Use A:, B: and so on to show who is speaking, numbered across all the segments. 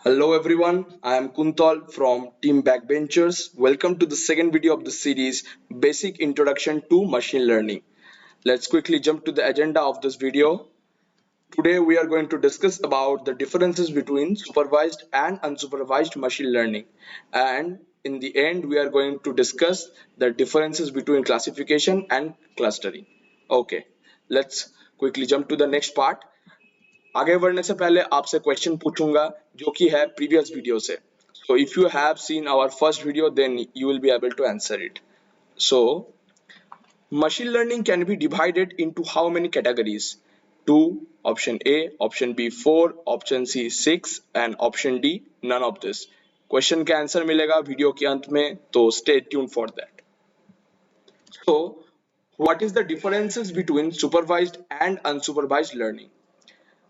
A: Hello everyone, I am Kuntal from Team Backbenchers. Welcome to the second video of the series Basic Introduction to Machine Learning. Let's quickly jump to the agenda of this video. Today we are going to discuss about the differences between supervised and unsupervised machine learning, and in the end we are going to discuss the differences between classification and clustering. Okay, let's quickly jump to the next part. आगे बढ़ने से पहले आपसे question पूछूंगा जो कि है previous video से. So if you have seen our first video, then you will be able to answer it. So machine learning can be divided into how many categories? Two, option A, option B 4, option C 6 and option D none of this. Question का answer मिलेगा video के अंत में, तो stay tuned for that. So what is the differences between supervised and unsupervised learning?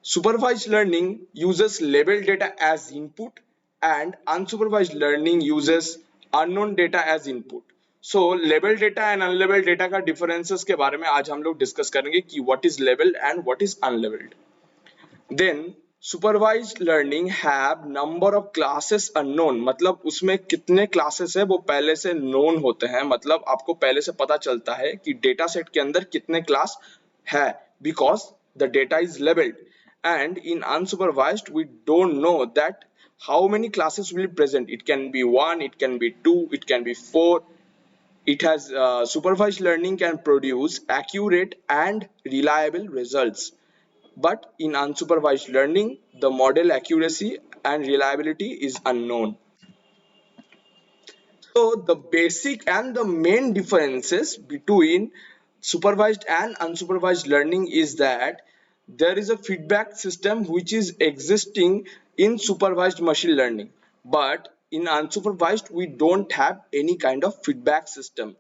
A: Supervised learning uses labeled data as input and unsupervised learning uses unknown data as input. So labeled data and unlabeled data का differences के बारे में आज हम लोग discuss करेंगे कि what is labeled and what is unlabeled. Then supervised learning have number of classes unknown, मतलब उसमें कितने classes है वो पहले से known होते हैं, मतलब आपको पहले से पता चलता है कि data set के अंदर कितने class है because the data is labeled. And in unsupervised we don't know that how many classes will be present. It can be 1, it can be 2, it can be 4. It has supervised learning can produce accurate and reliable results, but in unsupervised learning the model accuracy and reliability is unknown. So the basic and the main differences between supervised and unsupervised learning is that there is a feedback system which is existing in supervised machine learning, but in unsupervised we don't have any kind of feedback system.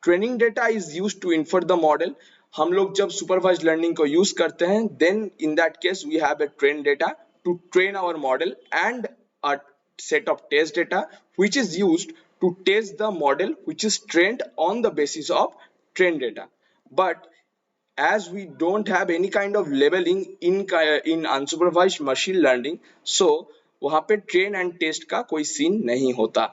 A: Training data is used to infer the model. हम लोग जब supervised learning को use करते हैं then in that case we have a train data to train our model and a set of test data which is used to test the model which is trained on the basis of trained data. But as we don't have any kind of labeling in unsupervised machine learning, so वहां पे train and test का कोई scene नहीं होता.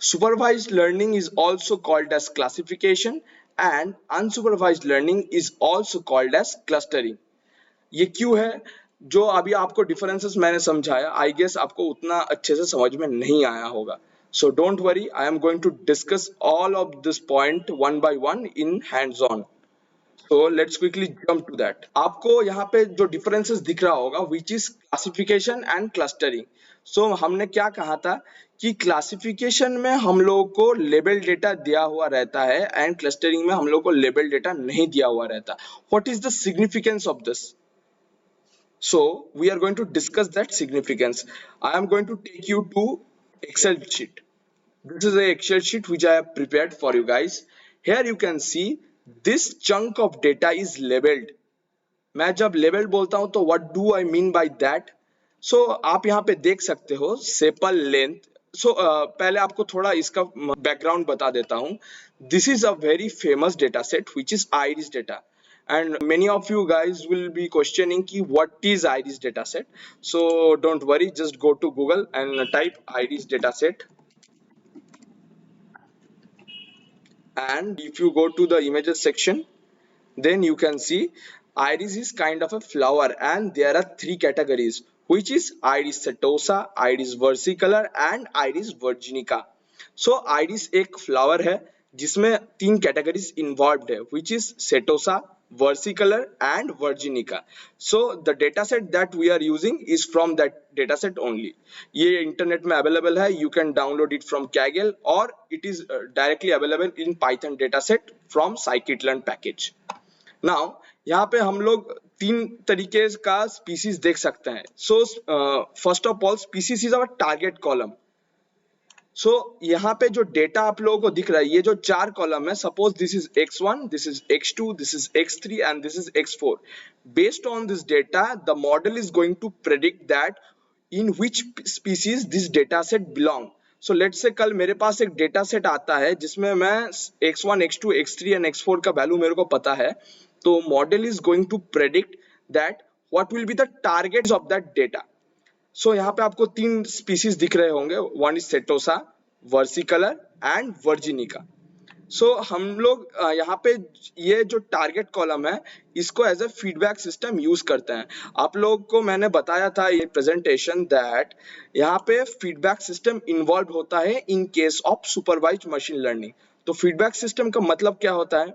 A: Supervised learning is also called as classification and unsupervised learning is also called as clustering. ये क्यों है? जो अभी आपको डिफरेंसेस मैंने समझाया, आई गेस आपको उतना अच्छे से समझ में नहीं आया होगा. So don't worry, I am going to discuss all of this point one by one in hands on. So let's quickly jump to that. आपको यहाँ पे जो डिफरेंसेस दिख रहा होगा which is classification and clustering. So हमने क्या कहा था कि क्लासिफिकेशन में हम लोगों को लेबल डेटा दिया हुआ रहता है एंड क्लस्टरिंग में हम लोगों को लेबल डेटा नहीं दिया हुआ रहता. What is the significance of this? So we are going to discuss that significance. I am going to take you to Excel sheet. This is a Excel sheet which I have prepared for you guys. Here you can see this chunk of data is labeled. मैं जब label बोलता हूं तो what do I mean by that? So आप यहाँ पे देख सकते हो सेपल लेंथ. So पहले आपको थोड़ा इसका बैकग्राउंड बता देता हूँ. This is a very famous data set which is iris data, and many of you guys will be questioning ki what is iris data set. So don't worry, just go to Google and type iris data set, and if you go to the images section then you can see iris is kind of a flower and there are three categories which is iris setosa, iris versicolor and iris virginica. So iris एक flower है जिसमें तीन categories involved है which is setosa, versicolor and virginica. So the dataset that we are using is from that dataset only. ये internet में available है, you can download it from Kaggle or it is directly available in Python dataset from scikit-learn package. Now यहाँ पे हम लोग तीन तरीके का स्पीसीज देख सकते हैं. So first of all species is our target column. So यहाँ पे जो डेटा आप लोगों को दिख रहा है, ये जो चार कॉलम है, suppose this is x1, this is x2, this is x3 and this is x4. Based on this data the model is going to predict that in which species this data set belong. So let's say कल मेरे पास एक data set आता है जिसमें मैं x1, x2, x3 and x4 का value मेरे को पता है, तो model is going to predict that what will be the targets of that data. So यहाँ पे आपको तीन स्पीसीज दिख रहे होंगे, one is setosa, versicolor and virginica. So हम लोग यहाँ पे ये जो टारगेट कॉलम है इसको as a feedback system use करते हैं। आप लोग को मैंने बताया था ये प्रेजेंटेशन दैट यहाँ पे फीडबैक सिस्टम इन्वॉल्व होता है in case of supervised machine learning. तो फीडबैक सिस्टम का मतलब क्या होता है?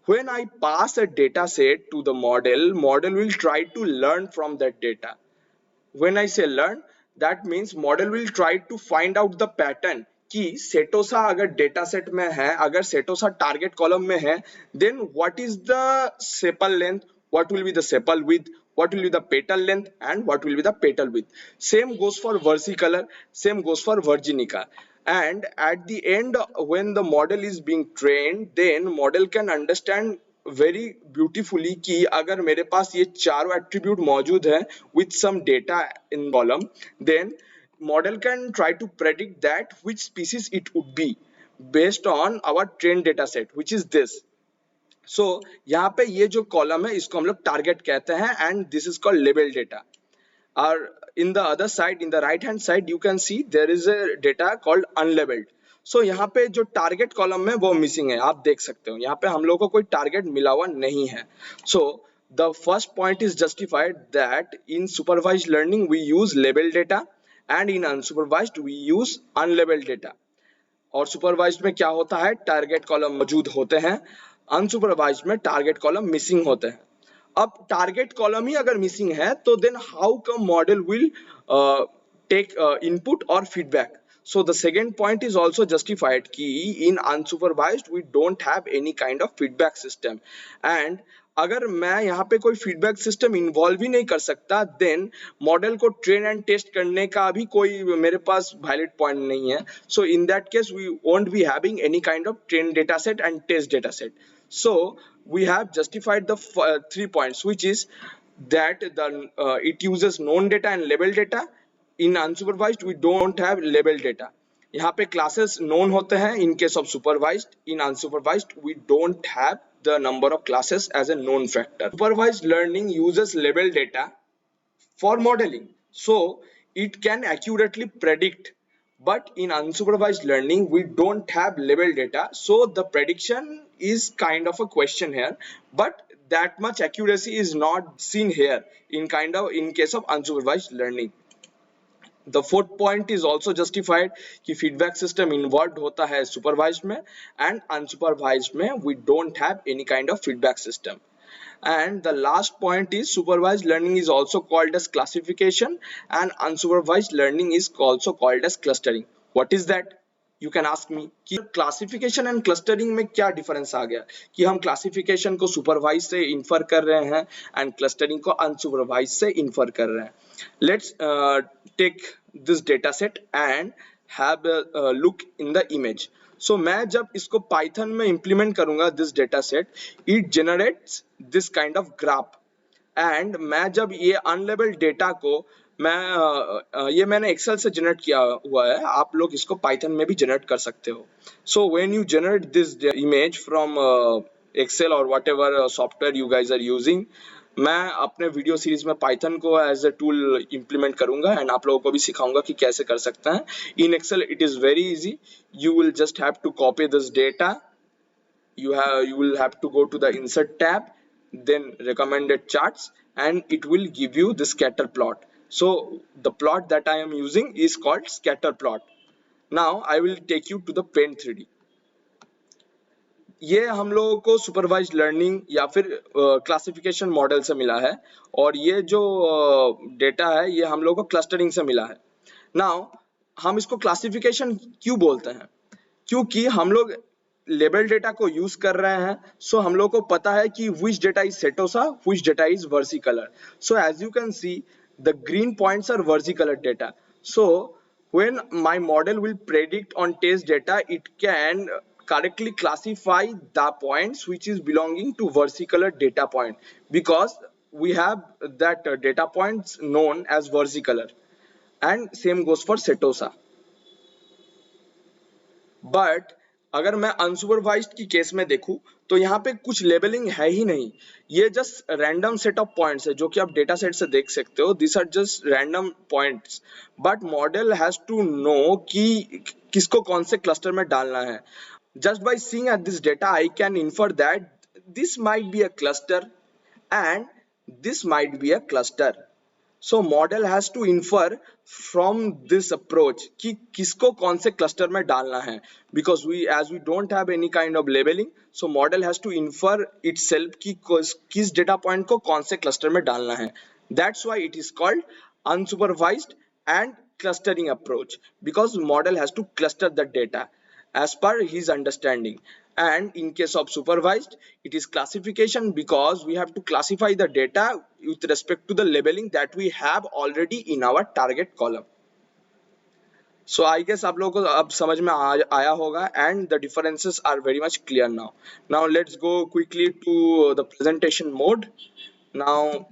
A: When I pass a data set to the model, model will try to learn from that data. When I say learn, that means model will try to find out the pattern कि setosa अगर data set में है, अगर setosa target column में है, then what is the sepal length, what will be the sepal width, what will be the petal length and what will be the petal width. Same goes for versicolor, same goes for virginica. And at the end when the model is being trained, then model can understand very beautifully कि अगर मेरे पास ये चारों attribute मौजूद है with some data in column, then model can try to predict that which species it would be based on our train data set which is this. So यहाँ पे ये जो कॉलम है इसको हम लोग टारगेट कहते हैं and this is called label data. Or in the other side, in the right hand side, you can see there is a data called unlabeled. So यहाँ पे जो टारगेट कॉलम है वो मिसिंग है, आप देख सकते हो यहाँ पे हम लोगों को कोई टारगेट मिला हुआ नहीं है। So the first point is justified that in supervised learning we use label data and in unsupervised we use unlabelled data. और सुपरवाइज्ड में क्या होता है, टारगेट कॉलम मौजूद होते हैं, अनसुपरवाइज्ड में टारगेट कॉलम मिसिंग होते हैं। अब टारगेट कॉलम ही अगर मिसिंग है तो then how come model will take input और feedback. So the second point is also justified कि in unsupervised we don't have any kind of feedback system, and अगर मैं यहाँ पे कोई फीडबैक सिस्टम इन्वॉल्व ही नहीं कर सकता देन मॉडल को ट्रेन एंड टेस्ट करने का भी कोई मेरे पास वैलिड पॉइंट नहीं है। So in that case we won't be having any kind of train data set and test data set. So we have justified the 3 points, which is that it uses known data and label data. In unsupervised we don't have label data. यहाँ पे classes known होते हैं in case of supervised. In unsupervised we don't have the number of classes as a known factor. Supervised learning uses label data for modeling, so it can accurately predict, but in unsupervised learning we don't have label data, so the prediction is kind of a question here, but that much accuracy is not seen here in case of unsupervised learning. The fourth point is also justified कि feedback system involved होता है supervised में and unsupervised में we don't have any kind of feedback system. And the last point is supervised learning is also called as classification and unsupervised learning is also called as clustering. What is that? You can ask me कि classification and clustering में क्या difference आ गया कि हम classification को supervise से infer कर रहे हैं एंड क्लस्टरिंग को अनसुपरवाइज से इन्फर कर रहे हैं। Let's take this data set and have a look in the image. So मैं जब इसको पाइथन में इम्प्लीमेंट करूंगा this data set, it generates this kind of graph and मैं जब ये अनलेबल्ड डेटा को ये मैंने एक्सेल से जनरेट किया हुआ है, आप लोग इसको पाइथन में भी जनरेट कर सकते हो। So when you generate this image from Excel और whatever software you guys are using, मैं अपने वीडियो सीरीज में पाइथन को एज ए टूल इम्प्लीमेंट करूंगा एंड आप लोगों को भी सिखाऊंगा कि कैसे कर सकते हैं। In Excel it is very easy, you will just have to copy this data, you will have to go to the insert tab, then recommended charts, and it will give you the scatter plot. So the plot that I am using is called scatter plot. Now I will take you to the Paint 3D. ये हम लोगों को supervised learning या फिर classification model से मिला है और ये जो डेटा है ये हम लोगों को क्लस्टरिंग से मिला है। नाउ हम इसको क्लासिफिकेशन क्यों बोलते हैं? क्योंकि हम लोग लेबल डेटा को यूज कर रहे हैं, सो हम लोग को पता है कि which data is setosa, which data is versicolor. So as you can see, the green points are versicolor data. So when my model will predict on test data, it can correctly classify the points which is belonging to versicolor data point because we have that data points known as versicolor, and same goes for setosa. But अगर मैं unsupervised की case में देखूं तो यहाँ पे कुछ labelling है ही नहीं, ये just random set of points है जो कि आप डेटा सेट से देख सकते हो, this are just random points, but model has to know कि किसको कौन से क्लस्टर में डालना है। Just by seeing at this data I can infer that this might be a cluster and this might be a cluster. So model has to infer from this approach कि किसको कौन से cluster में डालना है, because we don't have any kind of labeling, so model has to infer itself कि किस data point को कौन से cluster में डालना है. That's why it is called unsupervised and clustering approach, because model has to cluster the data as per his understanding. And in case of supervised, it is classification, because we have to classify the data with respect to the labeling that we have already in our target column. So I guess आप लोगों को अब समझ में आया होगा, and the differences are very much clear now. Now let's go quickly to the presentation mode. Now,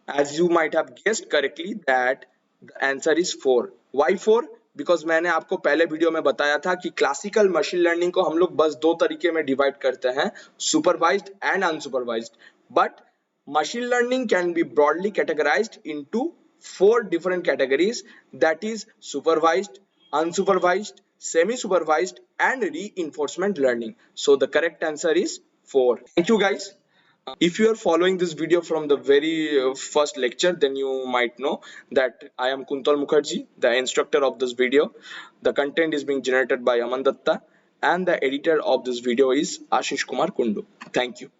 A: as you might have guessed correctly that the answer is 4. Why 4? Because मैंने आपको पहले वीडियो में बताया था कि क्लासिकल मशीन लर्निंग को हम लोग बस दो तरीके में डिवाइड करते हैं, supervised and unsupervised, but machine learning can be broadly categorized into 4 different categories, that is supervised, unsupervised, semi-supervised and reinforcement learning. So the correct answer is 4. Thank you guys. If you are following this video from the very first lecture, then you might know that I am Kuntal Mukherjee, the instructor of this video. The content is being generated by Aman Datta, and the editor of this video is Ashish Kumar Kundu. Thank you.